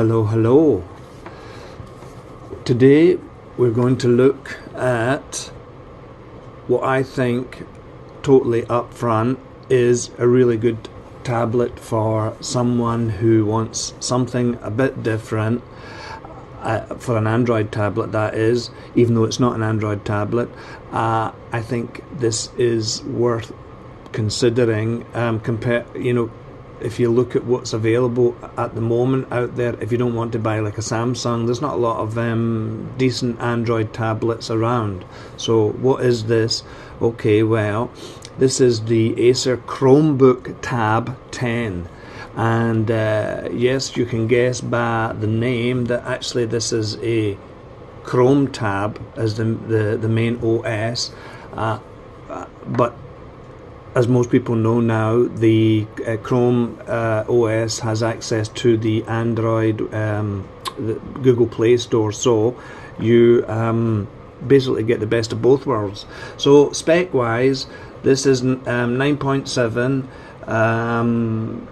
Hello. Today we're going to look at what I think totally upfront is a really good tablet for someone who wants something a bit different, for an Android tablet that is, even though it's not an Android tablet. I think this is worth considering. If you look at what's available at the moment out there, if you don't want to buy like a Samsung, there's not a lot of decent Android tablets around. So what is this? Okay, well, this is the Acer Chromebook Tab 10. And yes, you can guess by the name that actually this is a Chrome tab as the main OS. But as most people know now, the Chrome OS has access to the Android the Google Play Store, so you basically get the best of both worlds. So spec wise, this is 9.7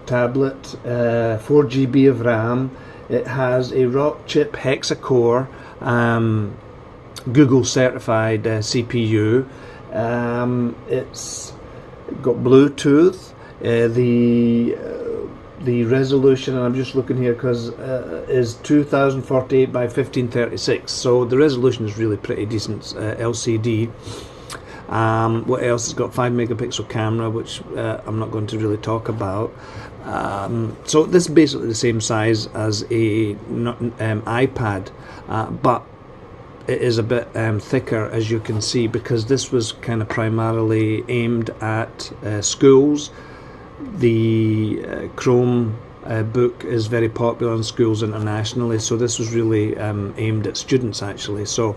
tablet, 4 GB of RAM. It has a Rockchip hexa-core Google certified CPU. It's got Bluetooth. The resolution, and I'm just looking here because is 2048 by 1536, so the resolution is really pretty decent. LCD. What else? It's got 5 megapixel camera, which I'm not going to really talk about. So this is basically the same size as a iPad, but it is a bit thicker, as you can see, because this was kind of primarily aimed at schools. The Chromebook is very popular in schools internationally, so this was really aimed at students actually. So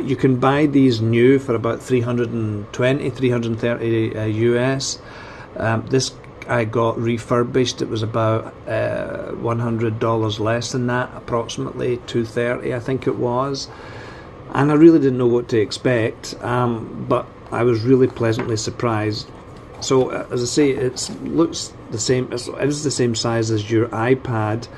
you can buy these new for about 330 US. This I got refurbished. It was about $100 less than that, approximately $230 I think it was, and I really didn't know what to expect, but I was really pleasantly surprised. So as I say, it looks the same. It is the same size as your iPad.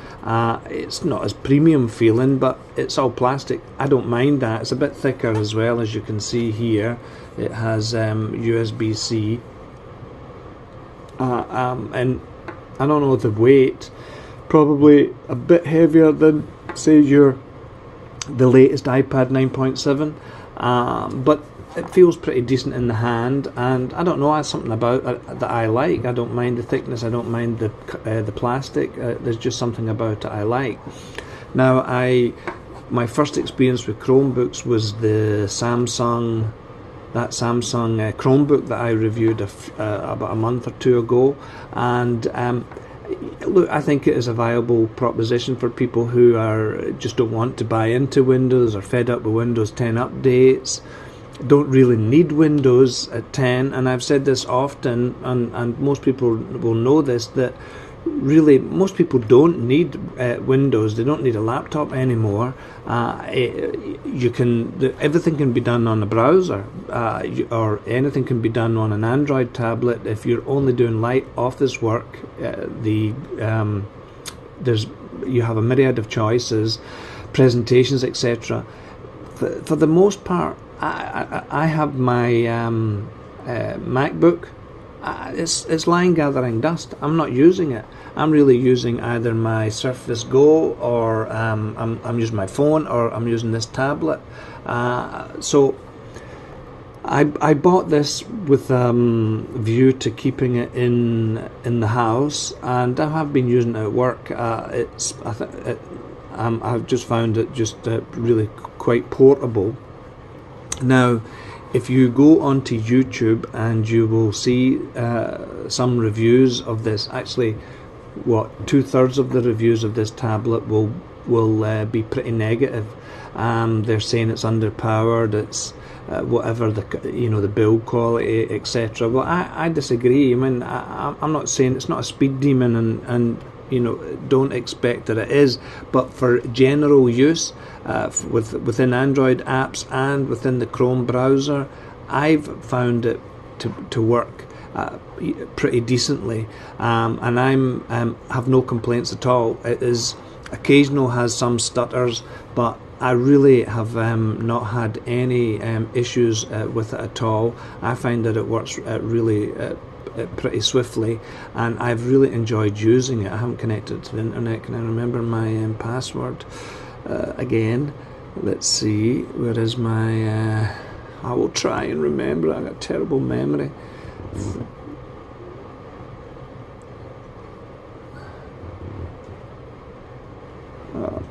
It's not as premium feeling, but it's all plastic. I don't mind that. It's a bit thicker as well, as you can see here. It has USB-C. And I don't know the weight, probably a bit heavier than say the latest iPad 9.7, but it feels pretty decent in the hand, and I don't know, there's something about it that I like. I don't mind the thickness, I don't mind the plastic. There's just something about it I like. Now, my first experience with Chromebooks was the Samsung Chromebook that I reviewed about a month or two ago, and look, I think it is a viable proposition for people who just don't want to buy into Windows, or fed up with Windows 10 updates, don't really need Windows 10. And I've said this often, and most people will know this, that really most people don't need Windows. They don't need a laptop anymore. Everything can be done on a browser, or anything can be done on an Android tablet. If you're only doing light office work, you have a myriad of choices, presentations, etc. For the most part, I have my MacBook. It's lying gathering dust. I'm not using it. I'm really using either my Surface Go, or I'm using my phone, or I'm using this tablet. So I bought this with view to keeping it in the house, and I have been using it at work. I've just found it just really quite portable. Now, if you go onto YouTube, and you will see some reviews of this, actually, what, 2/3 of the reviews of this tablet will be pretty negative. They're saying it's underpowered, it's whatever, the build quality, etc. Well, I disagree. I mean, I'm not saying it's not a speed demon, and don't expect that it is, but for general use, within Android apps and within the Chrome browser, I've found it to work pretty decently, and I'm have no complaints at all. It is occasional has some stutters, but I really have not had any issues with it at all. I find that it works really pretty swiftly, and I've really enjoyed using it. I haven't connected it to the internet. Can I remember my password again? Let's see, where is my I will try and remember. I've got terrible memory.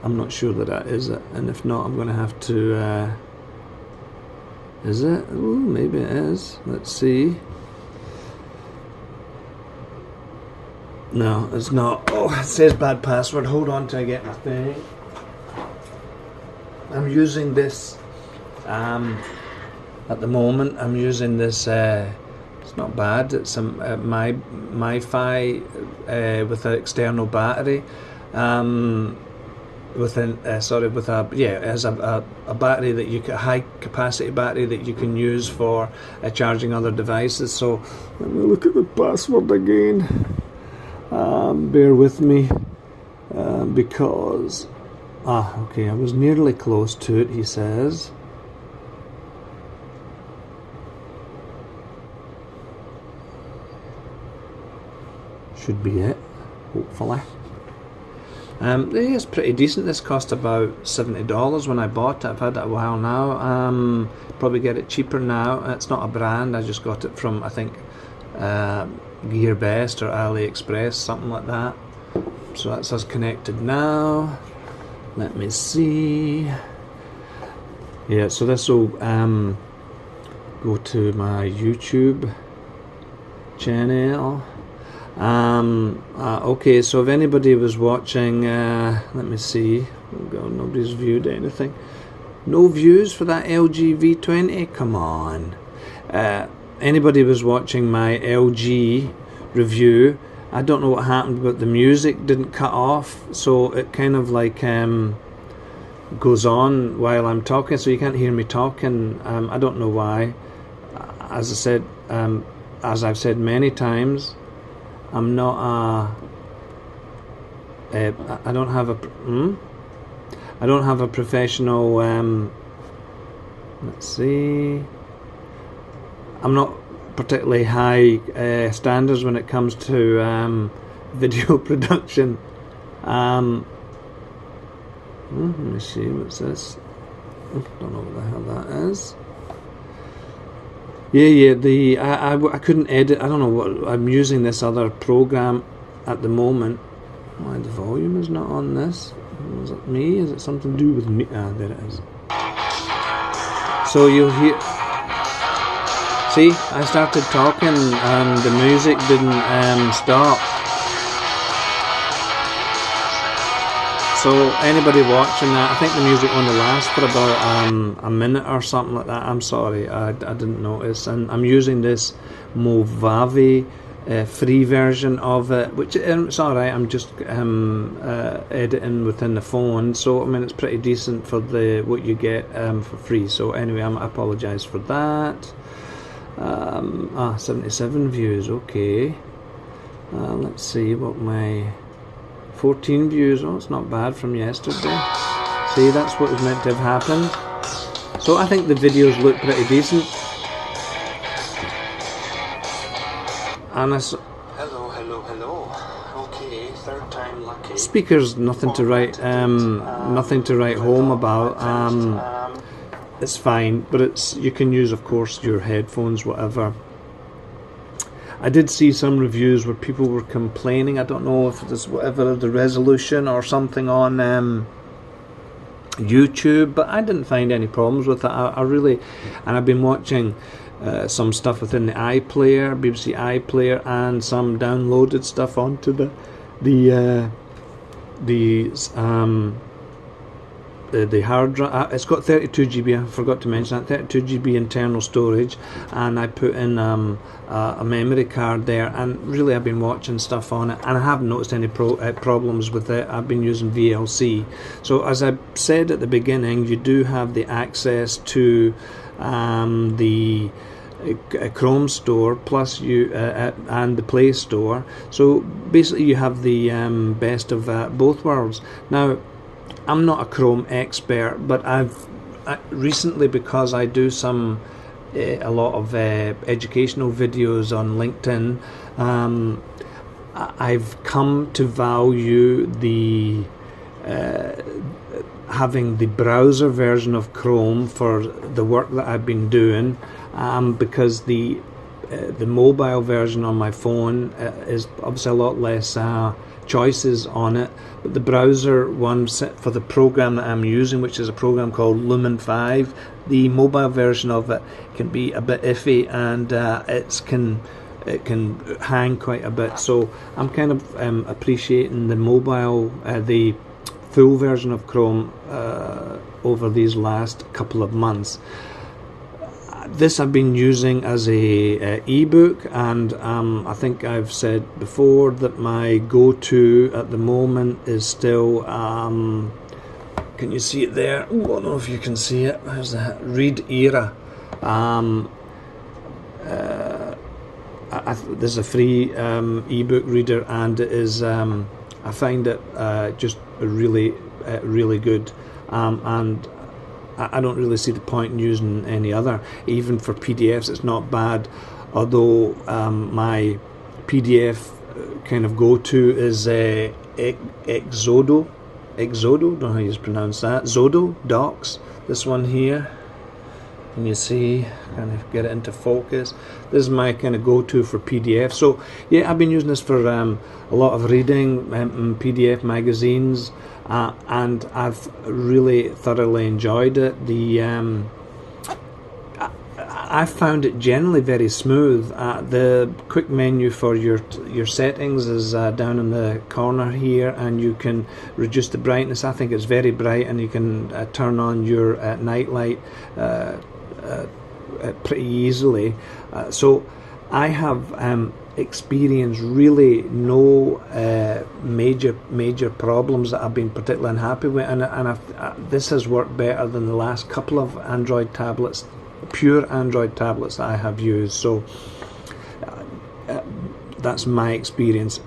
I'm not sure that is it, and if not, I'm going to have to is it? Ooh, maybe it is. Let's see. No, it's not. Oh, it says bad password. Hold on till I get my thing. I'm using this at the moment. I'm using this it's not bad. It's my MiFi with an external battery, with it has a battery that you can, high capacity battery that you can use for charging other devices. So let me look at the password again. Bear with me, because okay, I was nearly close to it, he says. Should be it, hopefully. It's pretty decent. This cost about $70 when I bought it. I've had it a while now. Probably get it cheaper now. It's not a brand. I just got it from, I think, GearBest or AliExpress, something like that. So that's us connected now. Let me see. Yeah, so this will go to my YouTube channel. Okay, so if anybody was watching, let me see. Oh God, nobody's viewed anything. No views for that LG V20? Come on. Anybody was watching my LG review, I don't know what happened, but the music didn't cut off, so it kind of like goes on while I'm talking, so you can't hear me talking. I don't know why. As I said, as I've said many times, I'm not I don't have a professional let's see, I'm not particularly high standards when it comes to video production. Let me see, what's this? Don't know what the hell that is. I couldn't edit. I don't know what, I'm using this other program at the moment. Why the volume is not on this? Is it me? Is it something to do with me? Ah, there it is. So you'll hear. See, I started talking and the music didn't stop. So anybody watching that, I think the music only lasts for about a minute or something like that. I'm sorry, I didn't notice. And I'm using this Movavi free version of it, which it's alright. I'm just editing within the phone, so I mean it's pretty decent for the what you get for free. So anyway, I apologise for that. 77 views. Okay. Let's see what my 14 views. Oh, it's not bad from yesterday. See, that's what was meant to have happened. So I think the videos look pretty decent. And hello. Okay, third time lucky. Speakers, nothing to write home about. It's fine, but it's, you can use, of course, your headphones, whatever. I did see some reviews where people were complaining. I don't know if there's whatever the resolution or something on YouTube, but I didn't find any problems with it. I really, and I've been watching some stuff within the iPlayer, BBC iPlayer, and some downloaded stuff onto the hard drive. It's got 32 GB. I forgot to mention that, 32 GB internal storage, and I put in a memory card there, and really I've been watching stuff on it, and I haven't noticed any problems with it. I've been using VLC. So as I said at the beginning, you do have the access to the a Chrome store plus and the Play Store. So basically you have the best of both worlds. Now, I'm not a Chrome expert, but I've recently, because I do a lot of educational videos on LinkedIn, I've come to value the having the browser version of Chrome for the work that I've been doing, because the mobile version on my phone is obviously a lot less choices on it, but the browser one for the program that I'm using, which is a program called Lumen 5, the mobile version of it can be a bit iffy, and it can hang quite a bit. So I'm kind of appreciating the mobile, the full version of Chrome over these last couple of months. This I've been using as a ebook, and I think I've said before that my go-to at the moment is still, can you see it there? Ooh, I don't know if you can see it. There's the Read Era. There's a free ebook reader, and it is I find it just really really good, and I don't really see the point in using any other. Even for PDFs it's not bad, although my PDF kind of go-to is Exodo, don't know how you pronounce that, Zodo Docs, this one here. Can you see, kind of get it into focus? This is my kind of go-to for PDF. So yeah, I've been using this for a lot of reading, PDF magazines, and I've really thoroughly enjoyed it. I found it generally very smooth. The quick menu for your settings is down in the corner here, and you can reduce the brightness. I think it's very bright, and you can turn on your night light pretty easily. So I have experienced really no major problems that I've been particularly unhappy with, and this has worked better than the last couple of Android tablets, pure Android tablets that I have used. So that's my experience.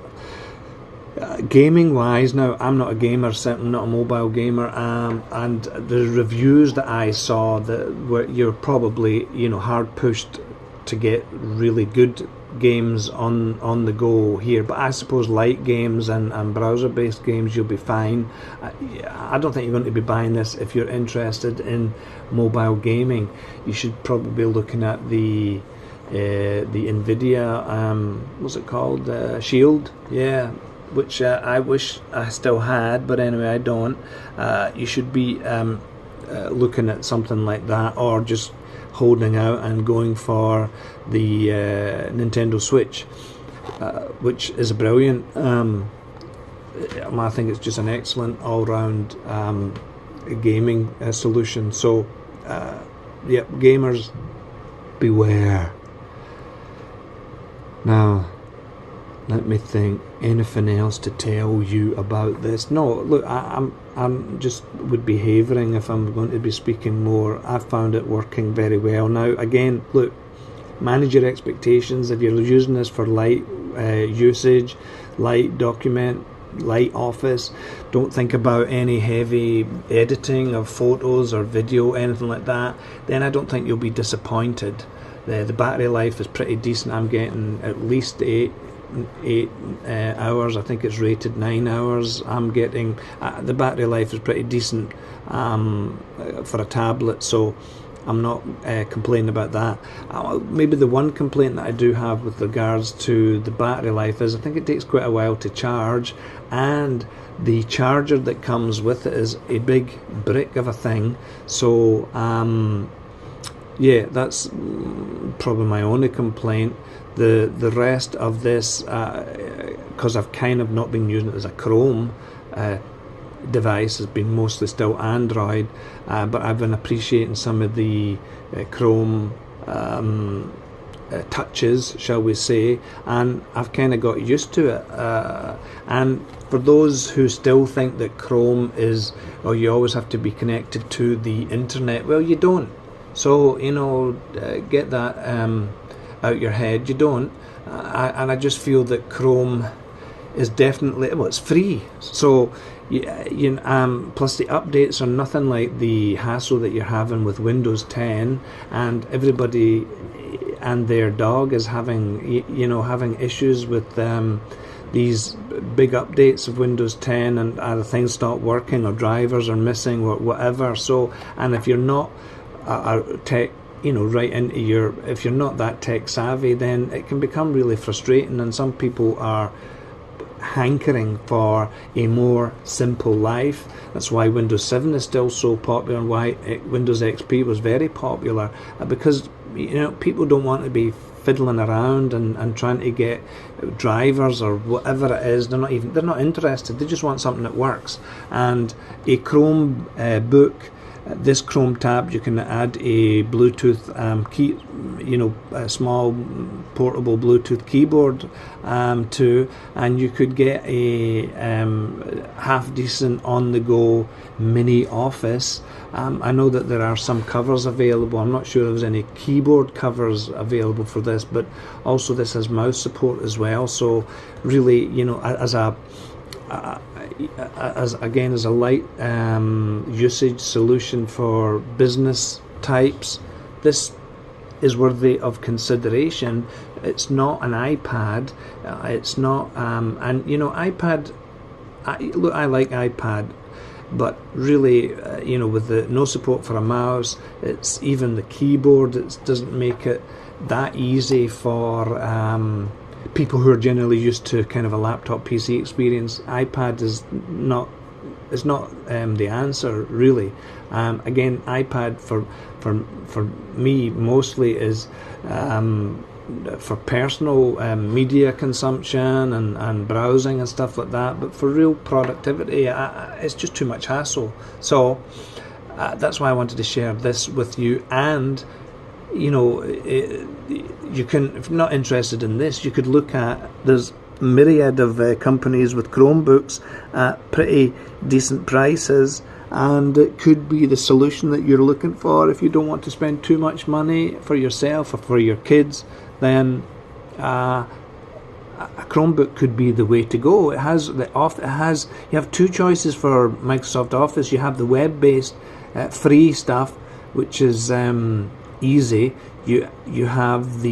Gaming wise, now I'm not a gamer, certainly not a mobile gamer, and the reviews that I saw that you're probably hard pushed to get really good games on the go here, but I suppose light games and browser based games you'll be fine. I don't think you're going to be buying this if you're interested in mobile gaming. You should probably be looking at the Nvidia, what's it called, Shield, yeah, which I wish I still had, but anyway I don't. You should be looking at something like that, or just holding out and going for the Nintendo Switch, which is a brilliant, I think it's just an excellent all-round gaming solution. So yeah, gamers beware. Now let me think, anything else to tell you about this? No, look, I'm just would be havering if I'm going to be speaking more. I've found it working very well. Now again, look, manage your expectations. If you're using this for light usage, light document, light office, don't think about any heavy editing of photos or video, anything like that, then I don't think you'll be disappointed. The battery life is pretty decent. I'm getting at least 8 hours. I think it's rated 9 hours. I'm getting the battery life is pretty decent for a tablet, so I'm not complaining about that. Maybe the one complaint that I do have with regards to the battery life is I think it takes quite a while to charge, and the charger that comes with it is a big brick of a thing. So yeah, that's probably my only complaint. The rest of this, because I've kind of not been using it as a Chrome device, has been mostly still Android, but I've been appreciating some of the Chrome touches, shall we say, and I've kind of got used to it. And for those who still think that Chrome is, or you always have to be connected to the internet, well, you don't. So, get that out your head. You don't. And I just feel that Chrome is definitely, well, it's free. So, plus the updates are nothing like the hassle that you're having with Windows 10, and everybody and their dog is having issues with these big updates of Windows 10, and either things stop working or drivers are missing or whatever. So, and if you're not a tech, if you're not that tech savvy, then it can become really frustrating, and some people are hankering for a more simple life. That's why Windows 7 is still so popular, and why Windows XP was very popular, because people don't want to be fiddling around and trying to get drivers or whatever it is. They're not interested. They just want something that works. And a Chromebook, this Chrome tab, you can add a Bluetooth key, a small portable Bluetooth keyboard to, and you could get a half decent on the go mini office. I know that there are some covers available. I'm not sure there's any keyboard covers available for this, but also this has mouse support as well. So really, as a light usage solution for business types, this is worthy of consideration. It's not an iPad. It's not, iPad. I like iPad, but really, with the no support for a mouse, it's even the keyboard. It doesn't make it that easy for people who are generally used to kind of a laptop PC experience. iPad is not the answer, really. Again, iPad for me mostly is for personal media consumption and browsing and stuff like that, but for real productivity, it's just too much hassle. So that's why I wanted to share this with you. And you can, if you're not interested in this, you could look at, there's a myriad of companies with Chromebooks at pretty decent prices, and it could be the solution that you're looking for. If you don't want to spend too much money for yourself or for your kids, then a Chromebook could be the way to go. It has you have two choices for Microsoft Office. You have the web-based free stuff, which is easy. You have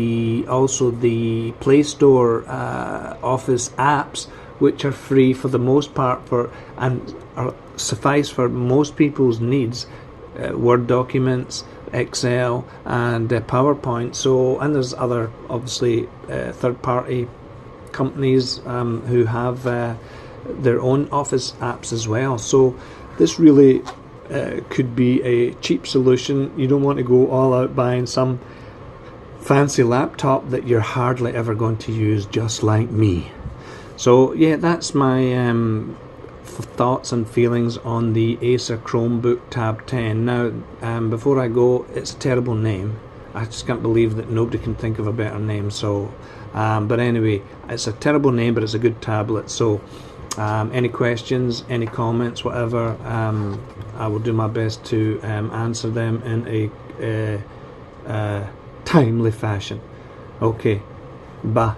also the Play Store Office apps, which are free for the most part and suffice for most people's needs. Word documents, Excel, and PowerPoint. So, and there's other obviously third-party companies who have their own Office apps as well. So this really could be a cheap solution. You don't want to go all out buying some fancy laptop that you're hardly ever going to use, just like me. So yeah, that's my thoughts and feelings on the Acer Chromebook Tab 10. Now, before I go, it's a terrible name. I just can't believe that nobody can think of a better name. So, but anyway, it's a terrible name, but it's a good tablet. So, any questions, any comments, whatever, I will do my best to answer them in a timely fashion. Okay, bye.